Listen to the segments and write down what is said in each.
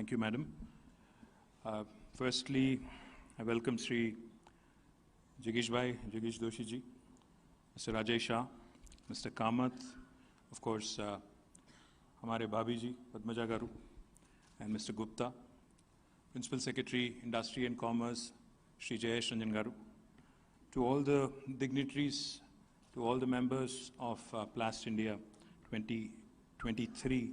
Thank you, Madam. Firstly, I welcome Sri Jigish Doshi ji, Mr. Rajesh Shah, Mr. Kamath, of course, Hamare Bhabhi ji, Padmaja Garu, and Mr. Gupta, Principal Secretary, Industry and Commerce, Sri Jayesh Ranjan Garu, to all the dignitaries, to all the members of Plastindia 2023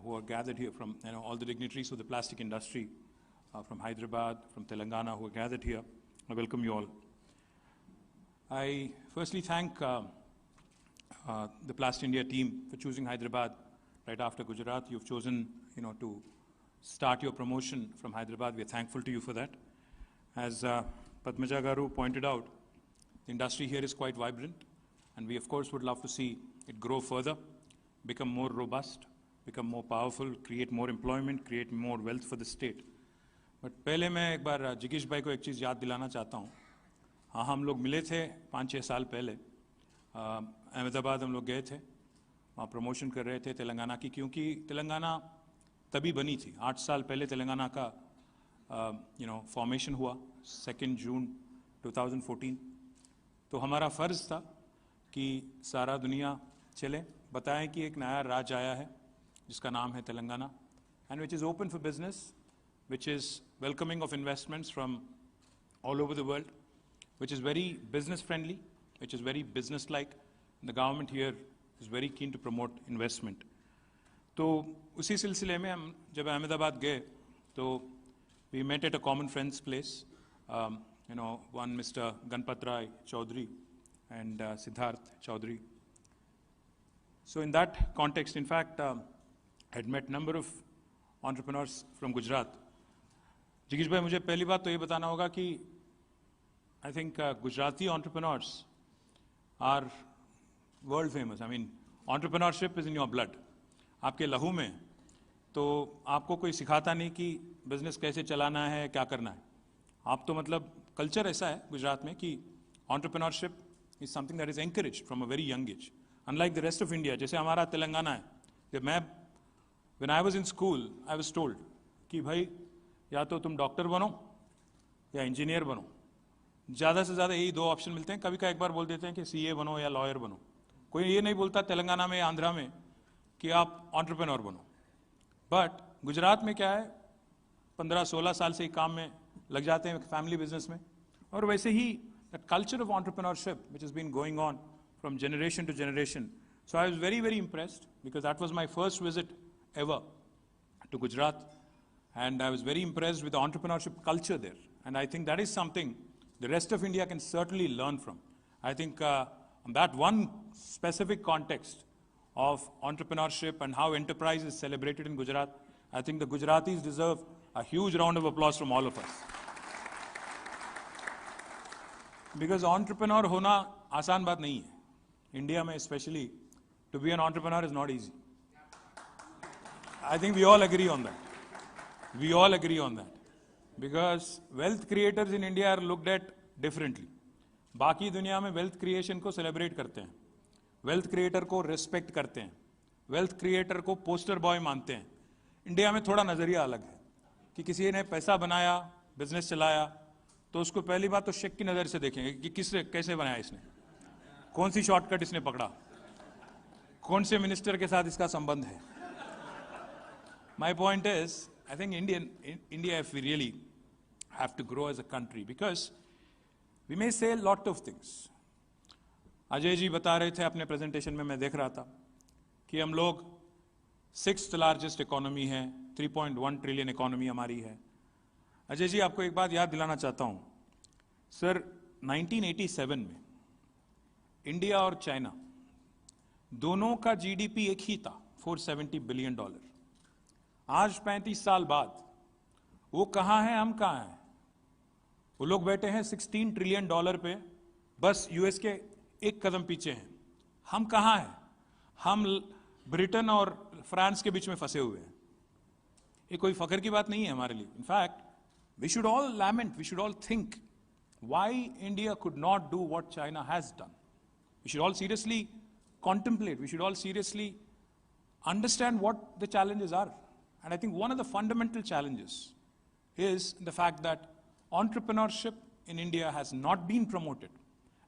who are gathered here from, all the dignitaries of the plastic industry from Hyderabad, from Telangana who are gathered here. I welcome you all. I firstly thank the Plastindia team for choosing Hyderabad right after Gujarat. You've chosen, to start your promotion from Hyderabad. We are thankful to you for that. As Padmaja Garu pointed out, the industry here is quite vibrant, and we of course would love to see it grow further, become more robust, become more powerful, create more employment, create more wealth for the state. But पहले मैं एक बार जिगीश भाई को एक चीज़ याद दिलाना चाहता हूँ. हाँ, हम लोग मिले थे 5-6 साल पहले. अहमदाबाद हम लोग गए थे, वहाँ प्रमोशन कर रहे थे तेलंगाना की, क्योंकि तेलंगाना तभी बनी थी. 8 साल पहले तेलंगाना का फॉर्मेशन हुआ 2 जून 2014. तो हमारा फ़र्ज़ था कि सारा दुनिया चले, बताएं कि एक नया राज्य आया है जिसका नाम है Telangana, and which is open for business, which is welcoming of investments from all over the world, which is very business friendly, which is very business like. The government here is very keen to promote investment. तो उसी सिलसिले में हम जब अहमदाबाद गए तो we met at a common friend's place, one Mr. Ganpat Rai Chaudhary and Siddharth Chaudhary. So in that context, in fact, I had met a number of entrepreneurs from Gujarat. जिगीश भाई, मुझे पहली बात तो ये बताना होगा कि I think Gujarati entrepreneurs are world famous. I mean, entrepreneurship is in your blood. आपके लहू में. तो आपको कोई सिखाता नहीं कि बिजनेस कैसे चलाना है, क्या करना है. आप तो मतलब कल्चर ऐसा है गुजरात में कि entrepreneurship is something that is encouraged from a very young age. Unlike the rest of India, जैसे हमारा तेलंगाना है, जब मैं when I was in school, I was told कि भाई या तो तुम डॉक्टर बनो या इंजीनियर बनो. ज़्यादा से ज़्यादा यही 2 ऑप्शन मिलते हैं. कभी का एक बार बोल देते हैं कि CA बनो या लॉयर बनो. कोई ये नहीं बोलता तेलंगाना में, आंध्रा में कि आप एंटरप्रेन्योर बनो. बट गुजरात में क्या है, 15-16 साल से ही काम में लग जाते हैं, फैमिली बिजनेस में. और वैसे ही that culture of entrepreneurship which has been going on from generation to generation. So I was very, very impressed because that was my first visit ever to Gujarat, and I was very impressed with the entrepreneurship culture there. And I think that is something the rest of India can certainly learn from. I think on that one specific context of entrepreneurship and how enterprise is celebrated in Gujarat, I think the Gujaratis deserve a huge round of applause from all of us. Because entrepreneur होना आसान बात नहीं है. India में especially, to be an entrepreneur is not easy. I think we all agree on that. We all agree on that. Because wealth creators in India are looked at differently. बाकी दुनिया में wealth creation को celebrate करते हैं, wealth creator को respect करते हैं, wealth creator को poster boy मानते हैं. इंडिया में थोड़ा नज़रिया अलग है कि किसी ने पैसा बनाया, बिजनेस चलाया, तो उसको पहली बात तो शेक की नज़र से देखेंगे कि कैसे बनाया इसने, कौन सी शॉर्टकट इसने पकड़ा, कौन से मिनिस्टर के साथ इसका संबंध है. My point is, I think India, if we really have to grow as a country, because we may say a lot of things. Ajay ji बता रहे थे अपने प्रेजेंटेशन में, मैं देख रहा था कि हम लोग 6th लार्जेस्ट इकोनॉमी है, 3.1 ट्रिलियन इकोनॉमी हमारी है. अजय जी, आपको एक बात याद दिलाना चाहता हूं सर, 1987 में इंडिया और चाइना दोनों का GDP एक ही था, $470 बिलियन. आज 35 साल बाद वो कहाँ है, हम कहाँ हैं? वो लोग बैठे हैं $16 ट्रिलियन पे, बस यूएस के एक कदम पीछे हैं. हम कहाँ हैं? हम ब्रिटेन और फ्रांस के बीच में फंसे हुए हैं. ये कोई फख्र की बात नहीं है हमारे लिए. In fact we should all lament, we should all think why India could not do what China has done. We should all seriously contemplate, we should all seriously understand what the challenges are. And I think one of the fundamental challenges is the fact that entrepreneurship in India has not been promoted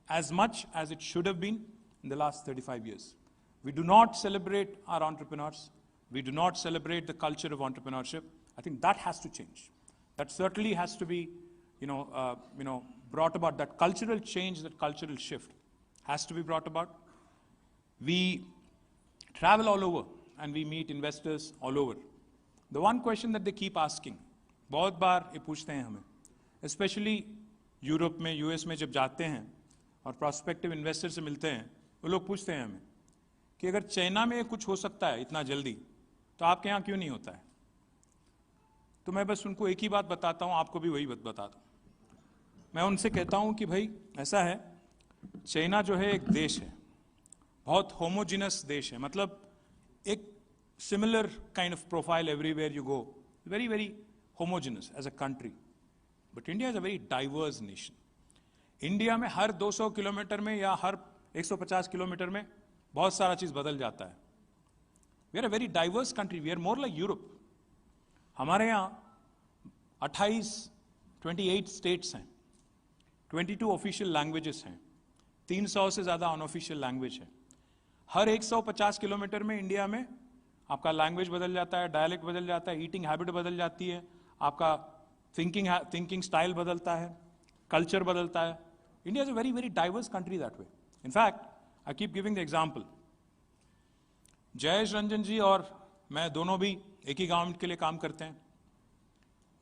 as much as it should have been in the last 35 years. We do not celebrate our entrepreneurs. We do not celebrate the culture of entrepreneurship. I think that has to change. That certainly has to be, brought about. That cultural change, that cultural shift has to be brought about. We travel all over and we meet investors all over. The one question that they keep asking, बहुत बार ये पूछते हैं हमें, especially Europe में, US में जब जाते हैं और prospective investor से मिलते हैं, वो लोग पूछते हैं हमें कि अगर चाइना में कुछ हो सकता है इतना जल्दी, तो आपके यहाँ क्यों नहीं होता है? तो मैं बस उनको एक ही बात बताता हूँ, आपको भी वही बात बता दूँ. मैं उनसे कहता हूँ कि भाई ऐसा है, चाइना जो है एक देश है, बहुत होमोजिनस देश है, मतलब एक similar kind of profile everywhere you go, very, very homogeneous as a country. But India is a very diverse nation. India में हर 200 किलोमीटर में या हर 150 किलोमीटर में बहुत सारा चीज बदल जाता है. We are a very diverse country. We are more like Europe. हमारे यहाँ 28 states हैं, 22 official languages हैं, 300 से ज्यादा unofficial language है. हर 150 किलोमीटर में इंडिया में आपका लैंग्वेज बदल जाता है, डायलेक्ट बदल जाता है, ईटिंग हैबिट बदल जाती है, आपका थिंकिंग स्टाइल बदलता है, कल्चर बदलता है. India is a very very diverse country that way. In fact I keep giving the example. Jayesh Ranjan ji और मैं दोनों भी एक ही गवर्नमेंट के लिए काम करते हैं,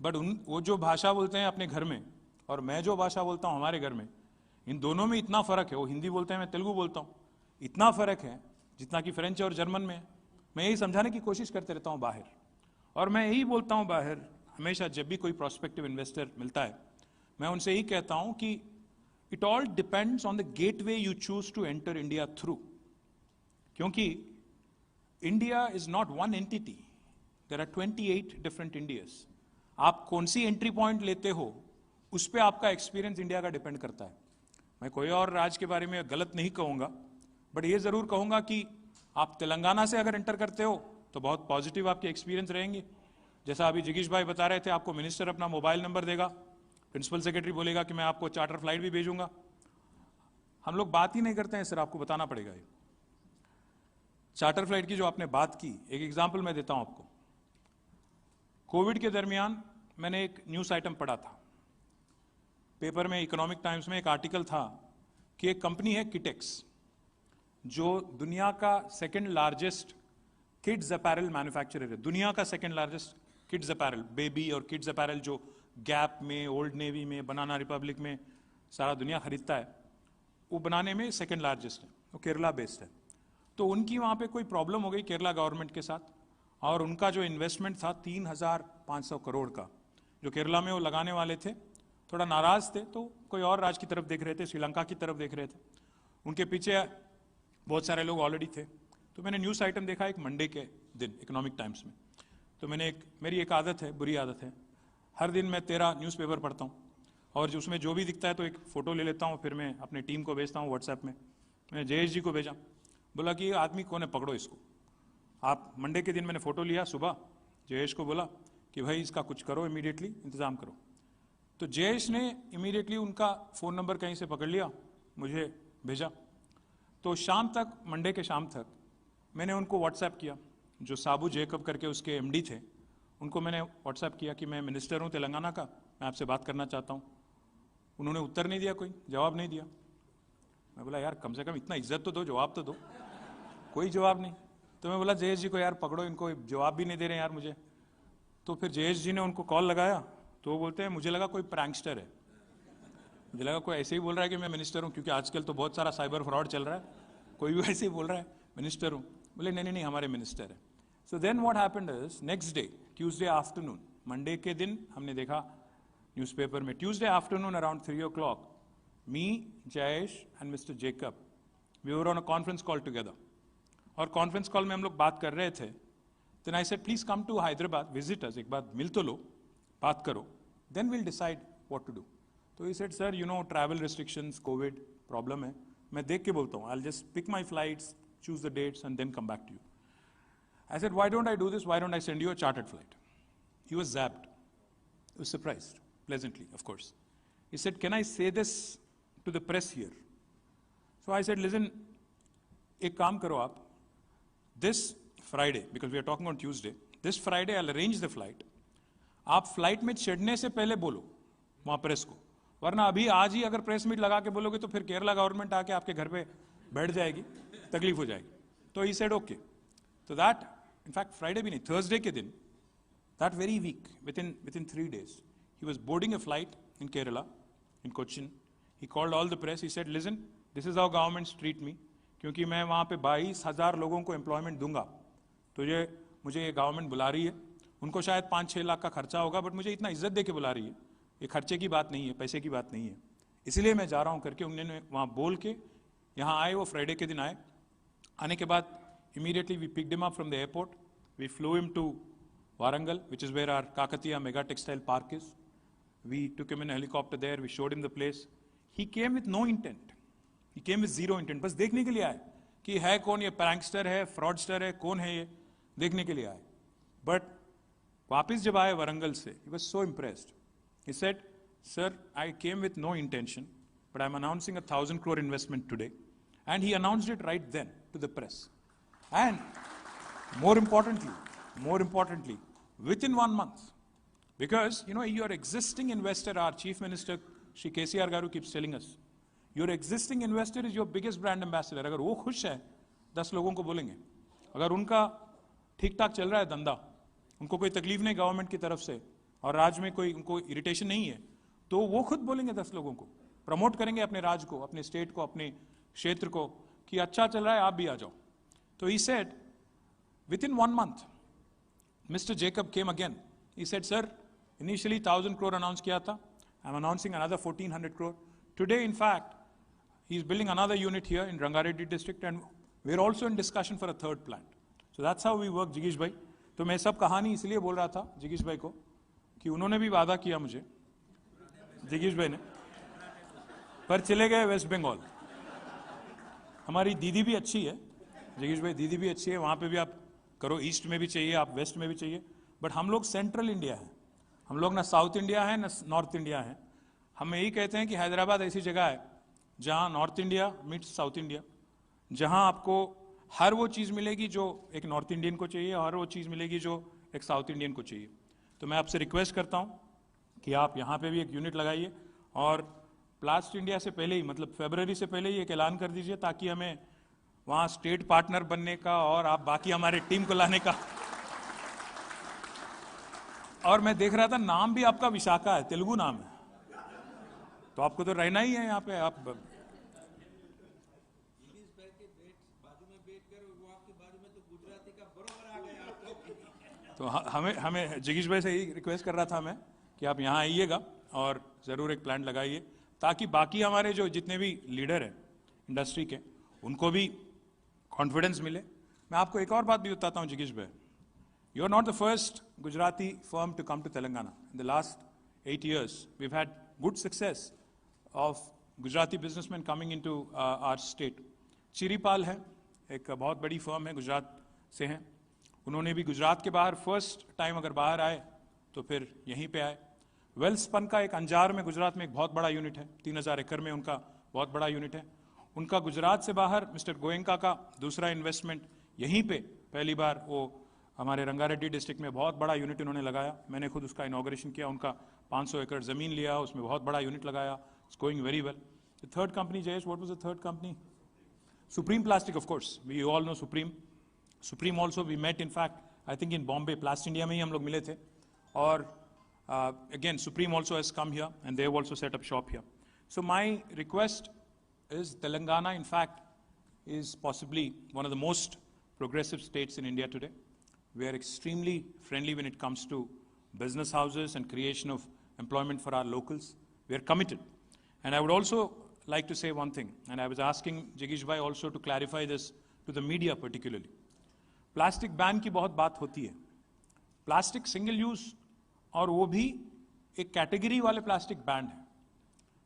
बट वो जो भाषा बोलते हैं अपने घर में और मैं जो भाषा बोलता हूँ हमारे घर में, इन दोनों में इतना फर्क है. वो हिंदी बोलते हैं, मैं तेलुगु बोलता हूँ. इतना फर्क है जितना कि फ्रेंच और जर्मन में है. मैं यही समझाने की कोशिश करते रहता हूँ बाहर, और मैं यही बोलता हूँ बाहर हमेशा जब भी कोई प्रोस्पेक्टिव इन्वेस्टर मिलता है, मैं उनसे यही कहता हूँ कि it all depends on the gateway you choose to enter India through. क्योंकि India is not one entity, there are 28 different Indias. आप कौन सी एंट्री पॉइंट लेते हो उस पर आपका एक्सपीरियंस इंडिया का डिपेंड करता है. मैं कोई और राज्य के बारे में गलत नहीं कहूँगा, बट ये जरूर कहूँगा कि आप तेलंगाना से अगर एंटर करते हो तो बहुत पॉजिटिव आपके एक्सपीरियंस रहेंगे. जैसा अभी जिगीश भाई बता रहे थे, आपको मिनिस्टर अपना मोबाइल नंबर देगा, प्रिंसिपल सेक्रेटरी बोलेगा कि मैं आपको चार्टर फ्लाइट भी भेजूंगा. हम लोग बात ही नहीं करते हैं, सर आपको बताना पड़ेगा. ये चार्टर फ्लाइट की जो आपने बात की, एक एग्जाम्पल मैं देता हूं आपको. कोविड के दरमियान मैंने एक न्यूज आइटम पढ़ा था पेपर में, इकोनॉमिक टाइम्स में एक आर्टिकल था कि एक कंपनी है किटेक्स, जो दुनिया का second largest kids apparel manufacturer है. दुनिया का second largest kids apparel, baby और किड्स अपैरल जो गैप में, ओल्ड नेवी में, बनाना रिपब्लिक में सारा दुनिया खरीदता है, वो बनाने में सेकंड लार्जेस्ट है. वो केरला बेस्ड है. तो उनकी वहाँ पे कोई प्रॉब्लम हो गई केरला गवर्नमेंट के साथ, और उनका जो इन्वेस्टमेंट था 3,500 करोड़ का, जो केरला में वो लगाने वाले थे, थोड़ा नाराज थे, तो कोई और राज्य की तरफ देख रहे थे, श्रीलंका की तरफ देख रहे थे. उनके पीछे बहुत सारे लोग ऑलरेडी थे. तो मैंने न्यूज़ आइटम देखा एक मंडे के दिन इकोनॉमिक टाइम्स में. तो मेरी एक आदत है, बुरी आदत है, हर दिन मैं 13 न्यूज़पेपर पढ़ता हूँ, और उसमें जो भी दिखता है तो एक फ़ोटो ले लेता हूँ, फिर मैं अपनी टीम को भेजता हूँ व्हाट्सएप में. मैंने जयेश जी को भेजा, बोला कि ये आदमी कौन है, पकड़ो इसको. आप मंडे के दिन मैंने फ़ोटो लिया सुबह, जयेश को बोला कि भाई इसका कुछ करो, इमीडिएटली इंतज़ाम करो. तो जयेश ने इमीडिएटली उनका फ़ोन नंबर कहीं से पकड़ लिया, मुझे भेजा. तो शाम तक, मंडे के शाम तक मैंने उनको व्हाट्सएप किया, जो साबू जेकब करके उसके एमडी थे, उनको मैंने व्हाट्सएप किया कि मैं मिनिस्टर हूँ तेलंगाना का, मैं आपसे बात करना चाहता हूँ. उन्होंने उत्तर नहीं दिया, कोई जवाब नहीं दिया. मैं बोला यार कम से कम इतना इज्जत तो दो, जवाब तो दो. कोई जवाब नहीं. तो मैं बोला जयेश जी को यार पकड़ो इनको, जवाब भी नहीं दे रहे यार मुझे. तो फिर जयेश जी ने उनको कॉल लगाया, तो वो बोलते हैं मुझे लगा कोई प्रैंकस्टर है, मुझे लगा कोई ऐसे ही बोल रहा है कि मैं मिनिस्टर हूँ, क्योंकि आजकल तो बहुत सारा साइबर फ्रॉड चल रहा है, कोई भी ऐसे ही बोल रहा है मिनिस्टर हूँ. बोले नहीं नहीं नहीं हमारे मिनिस्टर है. So then what happened is, next day Tuesday afternoon, Monday के दिन हमने देखा न्यूज़पेपर में, Tuesday afternoon around 3 o'clock, me, Jayesh and mister Jacob, we were on a conference call together. और कॉन्फ्रेंस कॉल में हम लोग बात कर रहे थे. Then I said please come to Hyderabad, visit us, एक बार मिल तो लो, बात करो, then will decide what to do. तो ही said sir you know travel restrictions, covid problem है, मैं देख के बोलता हूँ, I will just pick my flights, choose the dates and then come back to you. I said, why don't I do this? Why don't I send you a chartered flight? He was zapped. He was surprised, pleasantly, of course. He said, can I say this to the press here? So I said, listen, ek kaam karo aap. This Friday, because we are talking on Tuesday, this Friday I'll arrange the flight. आप flight में चढ़ने से पहले बोलो वहां press को, वरना अभी आज ही अगर प्रेस मीट लगा के बोलोगे तो फिर केरला गवर्नमेंट आके आपके घर पे बैठ जाएगी, तकलीफ हो जाएगी. तो ही सेड ओके. तो दैट इनफैक्ट फ्राइडे भी नहीं, थर्सडे के दिन, that very weak, within 3 days, he was boarding a flight in Kerala, in Cochin. He called all the press. He said, listen, this is how governments treat me. क्योंकि मैं वहाँ पे 22,000 लोगों को एम्प्लॉयमेंट दूंगा, तो ये मुझे ये गवर्नमेंट बुला रही है. उनको शायद 5-6 लाख का खर्चा होगा, बट मुझे इतना इज्जत दे के बुला रही है. ये खर्चे की बात नहीं है, पैसे की बात नहीं है, इसलिए मैं जा रहा हूँ करके उन्होंने वहाँ बोल के यहाँ आए. वो फ्राइडे के दिन आए. आने के बाद immediately we picked him up from the airport. We flew him to Warangal, which is where our Kakatiya mega textile park is. We took him in a helicopter there. We showed him the place. He came with no intent. He came with zero intent. बस देखने के लिए आए कि है कौन ये prankster है, fraudster है, कौन है ये, देखने के लिए आए. But वापस जब आए वरंगल से, he was so impressed. He said, sir, I came with no intention, but I'm announcing 1,000 crore investment today. And he announced it right then to the press. And more importantly, within 1 month, because, you know, your existing investor, our Chief Minister, Shri KCR Garu keeps telling us, your existing investor is your biggest brand ambassador. अगर वो खुश है, 10 लोगों को बोलेंगे. अगर उनका ठीक ठाक चल रहा है धंधा, उनको कोई तकलीफ नहीं गवर्नमेंट की तरफ से, और राज्य में कोई उनको इरिटेशन नहीं है, तो वो खुद बोलेंगे 10 लोगों को, प्रमोट करेंगे अपने राज्य को, अपने स्टेट को, अपने क्षेत्र को, कि अच्छा चल रहा है, आप भी आ जाओ. तो he said, within 1 month, Mr. Jacob came again. He said, sir, initially 1,000 crore announced किया था. I'm announcing another 1,400 crore. Today, in fact, he's building another unit here in Rangareddy district, and we're also in discussion for a third plant. So that's how we work, जिगीश भाई. तो मैं सब कहानी इसलिए बोल रहा था जिगीश भाई को कि उन्होंने भी वादा किया मुझे, जिगीश भाई ने, पर चले गए वेस्ट बंगाल. हमारी दीदी भी अच्छी है, जिगीश भाई, दीदी भी अच्छी है, वहाँ पे भी आप करो, ईस्ट में भी चाहिए, आप वेस्ट में भी चाहिए, बट हम लोग सेंट्रल इंडिया है. हम लोग ना साउथ इंडिया है ना नॉर्थ इंडिया है. हम यही कहते हैं कि हैदराबाद ऐसी जगह है जहाँ north India meets south India, जहाँ आपको हर वो चीज़ मिलेगी जो एक नॉर्थ इंडियन को चाहिए, और हर वो चीज़ मिलेगी जो एक साउथ इंडियन को चाहिए. तो मैं आपसे रिक्वेस्ट करता हूँ कि आप यहाँ पे भी एक यूनिट लगाइए, और प्लास्ट इंडिया से पहले ही, मतलब फरवरी से पहले ही एक ऐलान कर दीजिए, ताकि हमें वहाँ स्टेट पार्टनर बनने का और आप बाकी हमारे टीम को लाने का. और मैं देख रहा था नाम भी आपका विशाखा है, तेलुगु नाम है, तो आपको तो रहना ही है यहाँ पे. आप तो हमें जिगीश भाई से ही रिक्वेस्ट कर रहा था मैं कि आप यहाँ आइएगा और ज़रूर एक प्लांट लगाइए, ताकि बाकी हमारे जो जितने भी लीडर हैं इंडस्ट्री के, उनको भी कॉन्फिडेंस मिले. मैं आपको एक और बात भी बताता हूँ जिगीश bhai. You are not the first Gujarati firm to come to Telangana. In the last 8 years we've had good success of Gujarati businessmen coming into our state. चिरीपाल है, एक बहुत बड़ी फर्म है, गुजरात से हैं. उन्होंने भी गुजरात के बाहर फर्स्ट टाइम अगर बाहर आए तो फिर यहीं पे आए. वेल्सपन का एक अंजार में, गुजरात में एक बहुत बड़ा यूनिट है, 3,000 एकड़ में उनका बहुत बड़ा यूनिट है. उनका गुजरात से बाहर मिस्टर गोयंका का दूसरा इन्वेस्टमेंट यहीं पे पहली बार, वो हमारे रंगारेड्डी डिस्ट्रिक्ट में बहुत बड़ा यूनिट उन्होंने लगाया. मैंने खुद उसका इनॉग्रेशन किया. उनका 500 एकड़ ज़मीन लिया, उसमें बहुत बड़ा यूनिट लगाया. It's going very well. The third company, Jayesh, what was the third company? Supreme Plastic, of course. We all know Supreme. Supreme also we met, in fact, I think in Bombay, Plastindia में ही हम लोग मिले थे. और again, Supreme also has come here, and they have also set up shop here. So my request is, Telangana, in fact, is possibly one of the most progressive states in India today. We are extremely friendly when it comes to business houses and creation of employment for our locals. We are committed. And I would also like to say one thing, and I was asking Jigish Bhai also to clarify this to the media particularly. Plastic ban की बहुत बात होती है. Plastic single use, और वो भी एक category वाले प्लास्टिक बैन है.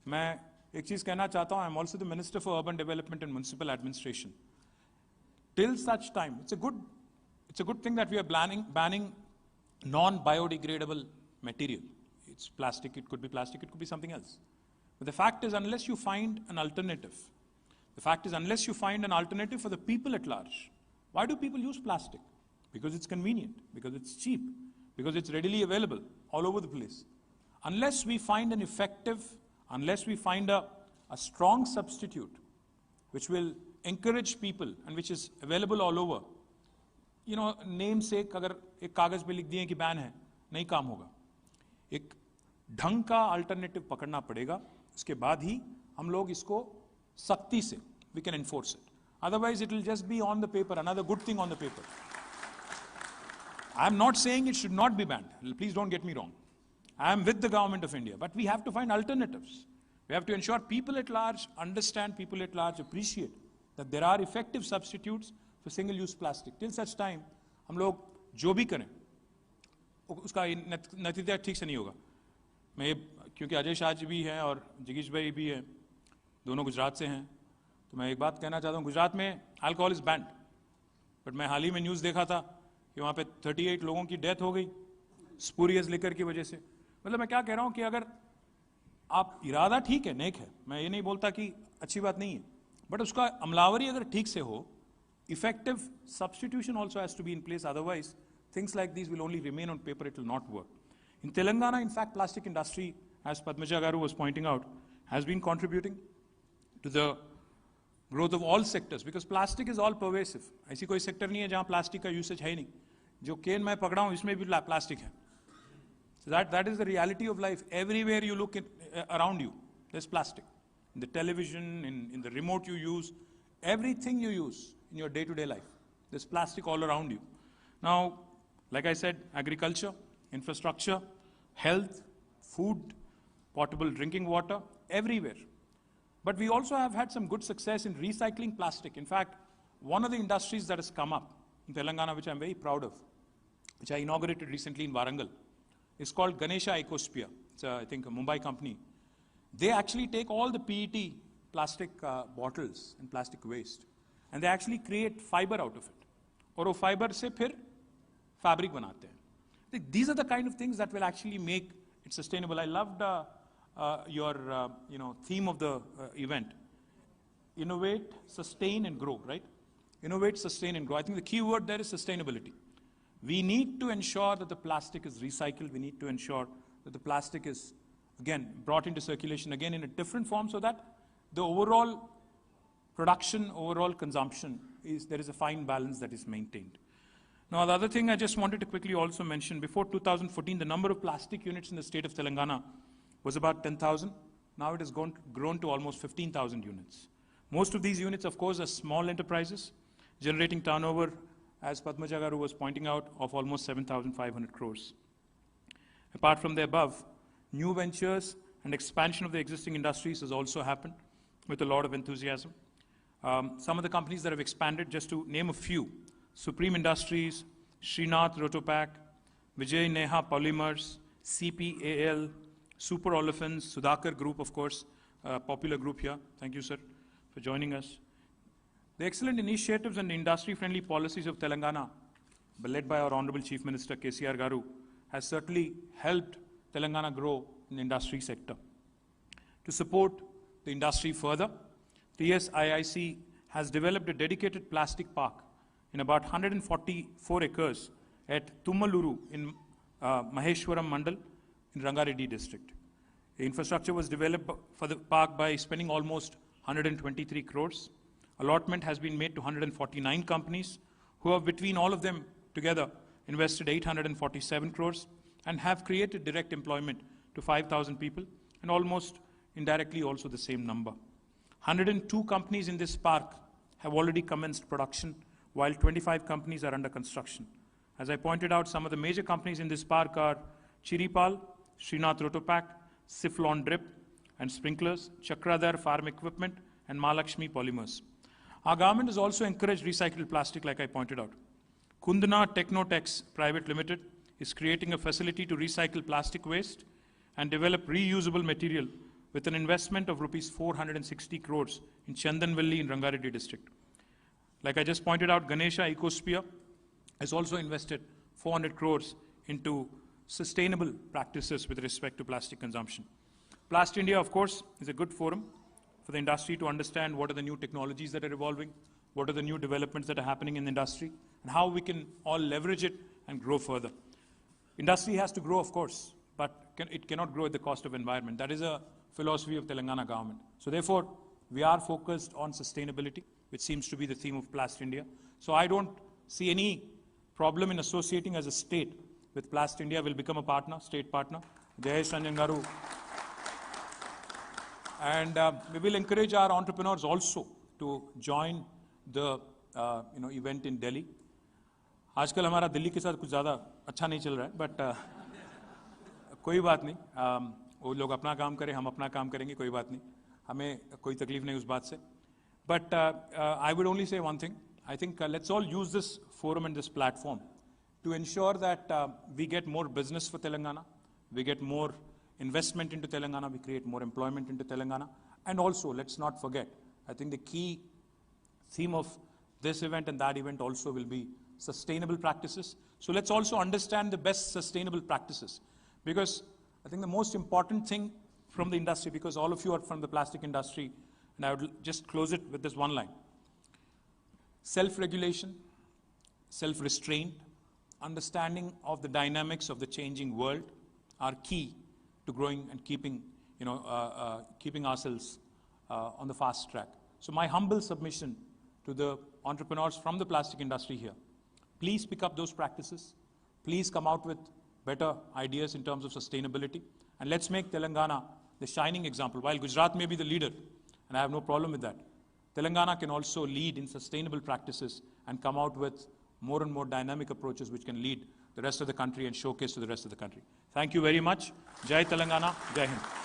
मैं एक चीज कहना चाहता हूं, I am also the minister for urban development and municipal administration. Till such time, it's It's a good thing that we are banning non-biodegradable material. It's plastic, it could be something else. But the fact is, unless you find an alternative, for the people at large, why do people use plastic? Because it's convenient, because it's cheap, because it's readily available all over the place. Unless we find a strong substitute which will encourage people and which is available all over, namesake अगर एक कागज पे लिख दिए कि ban है, नहीं काम होगा. एक ढंग का अल्टरनेटिव पकड़ना पड़ेगा, उसके बाद ही हम लोग इसको सख्ती से we can enforce it. Otherwise it will just be on the paper, another good thing on the paper. I am not saying it should not be banned. Please don't get me wrong. I am with the government of India, but we have to find alternatives. We have to ensure people at large understand, people at large appreciate that there are effective substitutes for single-use plastic. Till such time, हम लोग जो भी करें, उसका नतीजा ठीक से नहीं होगा. मैं क्योंकि अजय शाह जी भी हैं और जगीश भाई भी हैं, दोनों गुजरात से हैं, तो मैं एक बात कहना चाहता हूँ. गुजरात में अल्कोहल इज बैंड, बट मैं हाल ही में न्यूज़ देखा था कि वहाँ पे 38 लोगों की डेथ हो गई स्पूरियस लिकर की वजह से. मतलब मैं क्या कह रहा हूँ कि अगर आप इरादा ठीक है, नेक है, मैं ये नहीं बोलता कि अच्छी बात नहीं है, बट उसका अमलावरी अगर ठीक से हो, effective substitution also has to be in place. Otherwise, things like these will only remain on paper, it will not work. In Telangana, in fact, plastic industry, as Padmaja Garu was pointing out, has been contributing to the growth of all sectors, because plastic is all pervasive. ऐसी कोई sector नहीं है जहाँ plastic का usage है ही नहीं. जो केन मैं पकड़ा हूँ, इसमें भी plastic है. So that is the reality of life. Everywhere you look around you, there's plastic. In the television, in the remote you use, everything you use in your day-to-day life, there's plastic all around you. Now, like I said, agriculture, infrastructure, health, food, potable drinking water, everywhere. But we also have had some good success in recycling plastic. In fact, one of the industries that has come up in Telangana, which I'm very proud of, which I inaugurated recently in Warangal, is called Ganesha Ecosphere. It's, I think, a Mumbai company. They actually take all the PET plastic bottles and plastic waste, and they actually create fiber out of it. और वो fiber से फिर fabric बनाते हैं. These are the kind of things that will actually make it sustainable. I loved your theme of the event. Innovate, sustain, and grow, right? Innovate, sustain, and grow. I think the key word there is sustainability. We need to ensure that the plastic is recycled. We need to ensure that the plastic is, again, brought into circulation again in a different form, so that the overall production, overall consumption, there is a fine balance that is maintained. Now, the other thing I just wanted to quickly also mention, before 2014, the number of plastic units in the state of Telangana was about 10,000. Now it has grown to almost 15,000 units. Most of these units, of course, are small enterprises, generating turnover, as Padmaja Garu was pointing out, of almost 7,500 crores. Apart from the above, new ventures and expansion of the existing industries has also happened with a lot of enthusiasm. Some of the companies that have expanded, just to name a few: Supreme Industries, Srinath Rotopack, Vijay Neha Polymers, CPAL, Super Olefins, Sudhakar Group, of course, popular group here. Thank you, sir, for joining us. The excellent initiatives and industry-friendly policies of Telangana, led by our Honorable Chief Minister KCR Garu, has certainly helped Telangana grow in the industry sector. To support the industry further, TSIIC has developed a dedicated plastic park in about 144 acres at Tummaluru in Maheshwaram Mandal in Rangareddy district. The infrastructure was developed for the park by spending almost 123 crores. Allotment has been made to 149 companies who have, between all of them together, invested 847 crores and have created direct employment to 5,000 people, and almost indirectly also the same number. 102 companies in this park have already commenced production, while 25 companies are under construction. As I pointed out, some of the major companies in this park are Chiripal, Srinath Rotopack, Siflon Drip and Sprinklers, Chakradhar Farm Equipment, and Mahalakshmi Polymers. Our government has also encouraged recycled plastic, like I pointed out. Kundana Technotex Private Limited is creating a facility to recycle plastic waste and develop reusable material with an investment of rupees 460 crores in Chandanvalli in Rangareddy district. Like I just pointed out, Ganesha Ecosphere has also invested 400 crores into sustainable practices with respect to plastic consumption. Plastindia, of course, is a good forum for the industry to understand what are the new technologies that are evolving, what are the new developments that are happening in the industry, and how we can all leverage it and grow further. Industry has to grow, of course, but it cannot grow at the cost of environment. That is a philosophy of Telangana government. So therefore, we are focused on sustainability, which seems to be the theme of Plastindia. So I don't see any problem in associating as a state with Plastindia. Will become a partner, state partner. Jayesh Ranjan Garu. And we will encourage our entrepreneurs also to join the event in Delhi. आजकल हमारा दिल्ली के साथ कुछ ज़्यादा अच्छा नहीं चल रहा है, बट कोई बात नहीं, वो लोग अपना काम करें, हम अपना काम करेंगे, कोई बात नहीं, हमें कोई तकलीफ नहीं उस बात से. But I would only say one thing. I think let's all use this forum and this platform to ensure that we get more business for Telangana, we get more investment into Telangana, we create more employment into Telangana, and also let's not forget, I think the key theme of this event and that event also will be sustainable practices. So let's also understand the best sustainable practices, because I think the most important thing from the industry, because all of you are from the plastic industry, and I would just close it with this one line. Self-regulation, self-restraint, understanding of the dynamics of the changing world are key to growing and keeping ourselves on the fast track. So my humble submission to the entrepreneurs from the plastic industry here, please pick up those practices. Please come out with better ideas in terms of sustainability. And let's make Telangana the shining example. While Gujarat may be the leader, and I have no problem with that, Telangana can also lead in sustainable practices and come out with more and more dynamic approaches which can lead the rest of the country and showcase to the rest of the country. Thank you very much. Jai Telangana, Jai Hind.